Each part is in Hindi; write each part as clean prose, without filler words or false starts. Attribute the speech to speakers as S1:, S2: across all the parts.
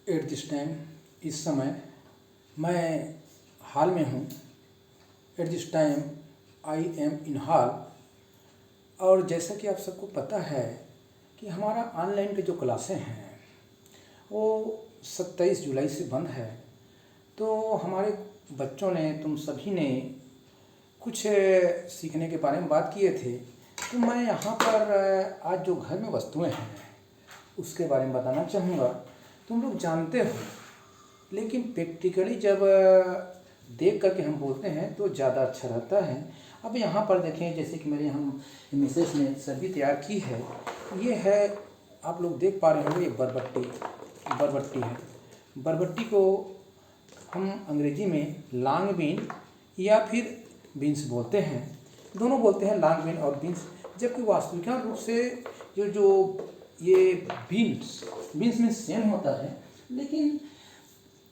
S1: एट दिस टाइम, इस समय मैं हाल में हूँ। At this time I am in hall. और जैसा कि आप सबको पता है कि हमारा ऑनलाइन पे जो क्लासें हैं वो 27 जुलाई से बंद है। तो हमारे बच्चों ने, तुम सभी ने कुछ सीखने के बारे में बात किए थे। तो मैं यहाँ पर आज जो घर में वस्तुएं हैं उसके बारे में बताना चाहूँगा। तुम लोग जानते हो, लेकिन प्रैक्टिकली जब देख करके हम बोलते हैं तो ज़्यादा अच्छा रहता है। अब यहाँ पर देखें, जैसे कि मेरे हम मिसेस ने सब्जी तैयार की है। ये है, आप लोग देख पा रहे होंगे, ये बरबट्टी है। बरबट्टी को हम अंग्रेजी में लॉन्ग बीन या फिर बीन्स बोलते हैं। दोनों बोलते हैं, लॉन्ग बीन और बीन्स। जबकि वास्तविक रूप से ये बीन्स मीन्स सेम होता है, लेकिन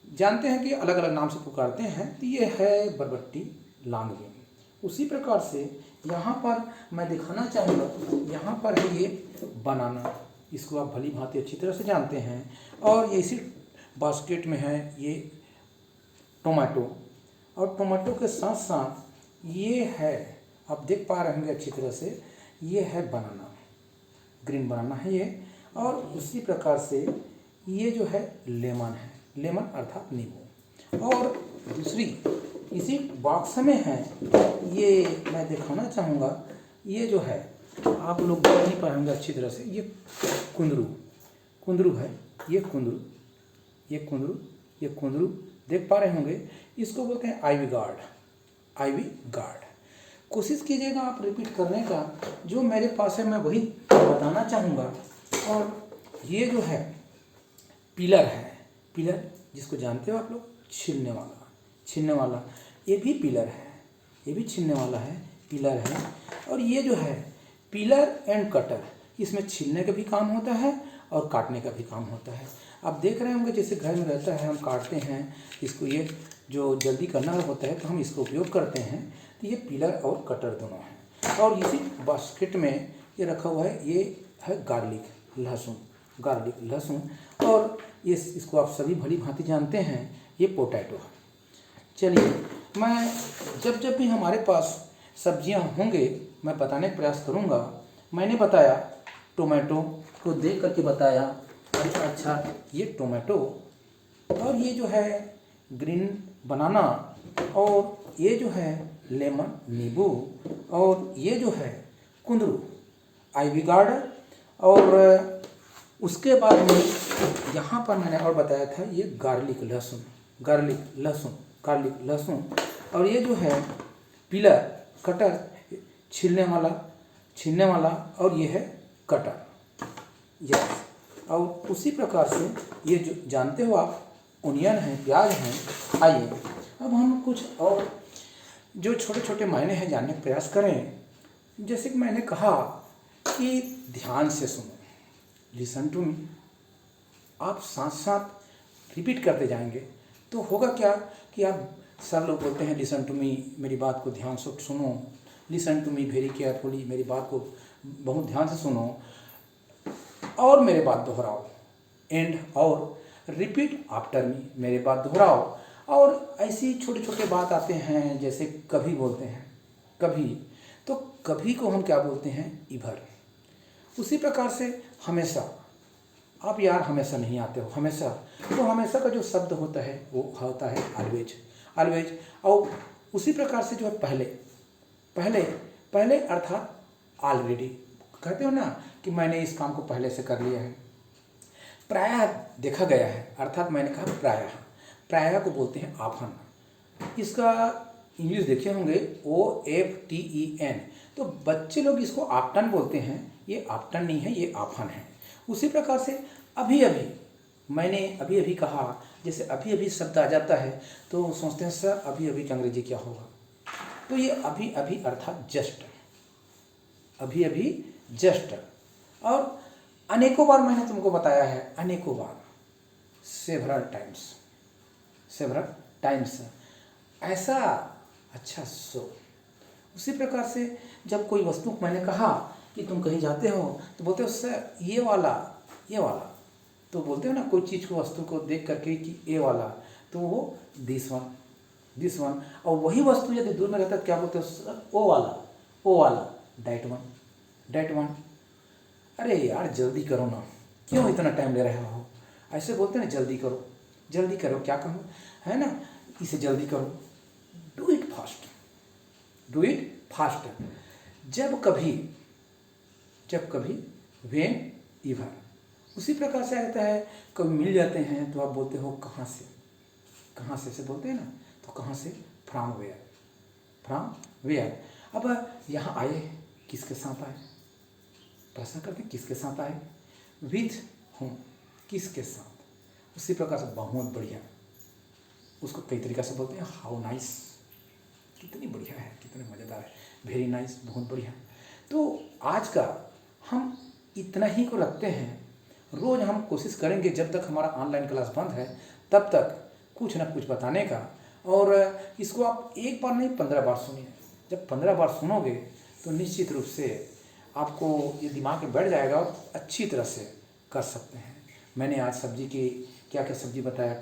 S1: जानते हैं कि अलग अलग नाम से पुकारते हैं। तो ये है बरबट्टी, लॉन्ग बीन। उसी प्रकार से यहाँ पर मैं दिखाना चाहूँगा, यहाँ पर है ये बनाना। इसको आप भली भांति अच्छी तरह से जानते हैं। और ये इसी बास्केट में है ये टोमेटो। और टोमेटो के साथ साथ ये है, आप देख पा रहे होंगे अच्छी तरह से, ये है बनाना, ग्रीन बनाना है ये। और उसी प्रकार से ये जो है लेमन है, लेमन अर्थात नींबू। और दूसरी इसी बॉक्स में है, ये मैं दिखाना चाहूँगा। ये जो है, आप लोग देख नहीं पाएंगे अच्छी तरह से, ये कुंदरू है। ये कुंदरू देख पा रहे होंगे। इसको बोलते हैं आईवी गार्ड। कोशिश कीजिएगा आप रिपीट करने का। जो मेरे पास है मैं वही बताना चाहूँगा। और ये जो है पिलर है, पिलर जिसको जानते हो आप लोग, छीलने वाला। ये भी पिलर है, ये भी छीलने वाला है, पिलर है। और ये जो है पिलर एंड कटर, इसमें छीलने का भी काम होता है और काटने का भी काम होता है। आप देख रहे होंगे, जैसे घर में रहता है, हम काटते हैं इसको, ये जो जल्दी करना होता है तो हम इसको उपयोग करते हैं। तो ये पिलर और कटर दोनों हैं। और इसी बास्केट में ये रखा हुआ है, ये है गार्लिक, लहसुन। और ये, इसको आप सभी भली भांति जानते हैं, ये पोटैटो है। चलिए, मैं जब भी हमारे पास सब्जियां होंगे मैं बताने का प्रयास करूंगा। मैंने बताया, टोमेटो को देख करके बताया, अच्छा ये टोमेटो, और ये जो है ग्रीन बनाना, और ये जो है लेमन नींबू, और ये जो है कुंदरू आईवी गार्ड। और उसके बाद में यहाँ पर मैंने और बताया था, ये गार्लिक लहसुन। और ये जो है पिलर, कटर, छीलने वाला। और ये है कटर, यस। और उसी प्रकार से ये जो जानते हो आप, ओनियन है, प्याज है। आइए अब हम कुछ और जो छोटे छोटे मायने हैं जानने का प्रयास करें। जैसे कि मैंने कहा कि ध्यान से सुनो, लिसन टू मी। आप साथ साथ रिपीट करते जाएंगे तो होगा क्या कि आप, सब लोग बोलते हैं लिसन टू मी, मेरी बात को ध्यान से सुनो, listen to me very carefully, मेरी बात को बहुत ध्यान से सुनो, और मेरे बात दोहराओ, एंड और रिपीट आफ्टर मी, मेरे बात दोहराओ। और ऐसी छोटे छोटे बात आते हैं, जैसे कभी बोलते हैं, कभी, तो कभी को हम क्या बोलते हैं, इभर। उसी प्रकार से हमेशा, आप यार हमेशा नहीं आते हो, हमेशा, तो हमेशा का जो शब्द होता है वो होता है ऑलवेज। और उसी प्रकार से जो है पहले अर्थात ऑलरेडी, कहते हो ना कि मैंने इस काम को पहले से कर लिया है। प्रायः देखा गया है, अर्थात मैंने कहा प्रायः को बोलते हैं ऑफन। इसका इंग्लिश देखे होंगे, OFTEN। तो बच्चे लोग इसको ऑफ्टन बोलते हैं। ये ऑफ्टन नहीं है, ये ऑफन है। उसी प्रकार से मैंने अभी कहा, जैसे अभी शब्द आ जाता है तो सोचते हैं सर अभी का अंग्रेजी क्या होगा। तो ये अभी अर्थात जस्ट। और अनेकों बार मैंने तुमको बताया है, अनेकों बार, सेवरल टाइम्स ऐसा, अच्छा सो। उसी प्रकार से जब कोई वस्तु, मैंने कहा कि तुम कहीं जाते हो तो बोलते हो सर ये वाला, तो बोलते हैं ना कोई चीज़ को वस्तु को देख करके कि ए वाला, तो वो दिस वन। और वही वस्तु यदि दूर में रहता है तो क्या बोलते हैं, ओ वाला, दैट वन। अरे यार जल्दी करो ना, क्यों इतना टाइम ले रहे हो, ऐसे बोलते हैं ना जल्दी करो, क्या कहूँ, है ना, इसे जल्दी करो, डू इट फास्ट। जब कभी व्हेन एवर, उसी प्रकार से रहता है। कभी मिल जाते हैं तो आप बोलते हो कहाँ से बोलते हैं ना, तो कहाँ से, फ्रॉम वेयर। अब यहाँ आए, किसके साथ आए, प्रश्न करते हैं किसके साथ आए, विथ होम, किसके साथ। उसी प्रकार से बहुत बढ़िया, उसको कई तरीक़ा से बोलते हैं, हाउ नाइस, कितनी बढ़िया है, कितने मज़ेदार है, वेरी नाइस, बहुत बढ़िया। तो आज का हम इतना ही को रखते हैं। रोज़ हम कोशिश करेंगे जब तक हमारा ऑनलाइन क्लास बंद है तब तक कुछ ना कुछ बताने का, और इसको आप एक बार नहीं 15 बार सुनिए। जब 15 बार सुनोगे तो निश्चित रूप से आपको ये दिमाग में बैठ जाएगा और अच्छी तरह से कर सकते हैं। मैंने आज सब्जी की क्या सब्जी बताया,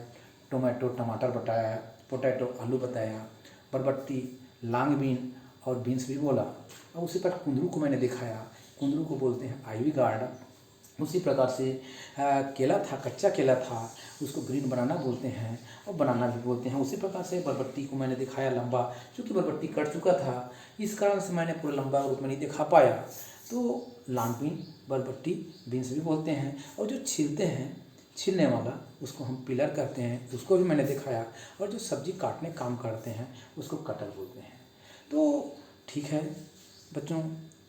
S1: टोमेटो टमाटर बताया, पोटैटो आलू बताया, बरबट्टी लांग बीन और बीन्स भी बोला, और उसी पर कुंदरू को मैंने दिखाया। कुंदरू को बोलते हैं आइवी गार्ड। उसी प्रकार से केला था, कच्चा केला था, उसको ग्रीन बनाना बोलते हैं और बनाना भी बोलते हैं। उसी प्रकार से बरबट्टी को मैंने दिखाया लंबा, क्योंकि बरबट्टी कट चुका था, इस कारण से मैंने पूरा लंबा रूप में नहीं दिखा पाया। तो लांग बीन, बरबट्टी, बीन्स भी बोलते हैं। और जो छीलते हैं, छीलने वाला, उसको हम पिलर कहते हैं, उसको भी मैंने दिखाया। और जो सब्जी काटने काम करते हैं उसको कटर बोलते हैं। तो ठीक है बच्चों,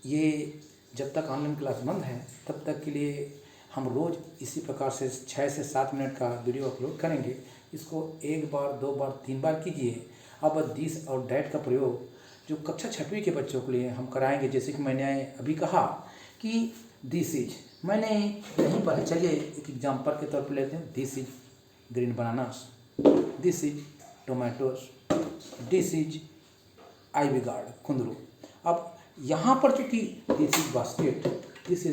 S1: ये जब तक ऑनलाइन क्लास बंद है तब तक के लिए हम रोज़ इसी प्रकार से 6 से 7 मिनट का वीडियो अपलोड करेंगे। इसको 1 बार 2 बार 3 बार कीजिए। अब दिस और डैट का प्रयोग जो कक्षा 6वीं के बच्चों के लिए हम कराएंगे, जैसे कि मैंने अभी कहा कि दिस इज, मैंने यहीं पर, चलिए एक एग्जाम्पल के तौर पर लेते हैं। This is green bananas, this is Tomatoes, this is ivy guard, कुंदरू। अब यहाँ पर चूँकि दिस इज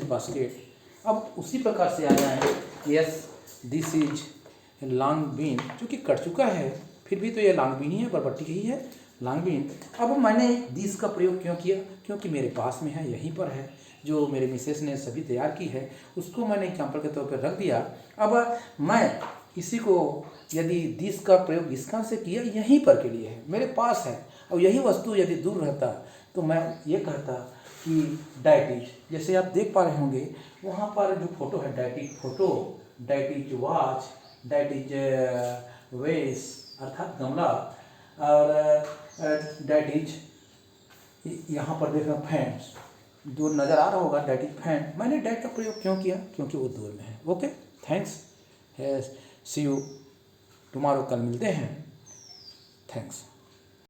S1: बास्केट, अब उसी प्रकार से आ जाए, yes this is long bean, चूँकि कट चुका है फिर भी तो ये लॉन्ग बीन ही है, बरबट्टी ही है, लॉन्ग बीन। अब मैंने दिस का प्रयोग क्यों किया, क्योंकि मेरे पास में है, यहीं पर है, जो मेरे मिसेस ने सभी तैयार की है, उसको मैंने एग्जाम्पल के तौर पर रख दिया। अब मैं इसी को, यदि दिस का प्रयोग इसका से किया, यहीं पर के लिए है, मेरे पास है, और यही वस्तु यदि दूर रहता तो मैं ये कहता कि डैट इज, जैसे आप देख पा रहे होंगे वहाँ पर जो फोटो है, that is watch, that is वेस अर्थात गमला, और डैट इज यहाँ पर देख रहे हैं फैंस, दूर नज़र आ रहा होगा, डैट इज फैन। मैंने डैट का प्रयोग क्यों किया, क्योंकि वो दूर में है। Okay, thanks, see you tomorrow, कल मिलते हैं, थैंक्स।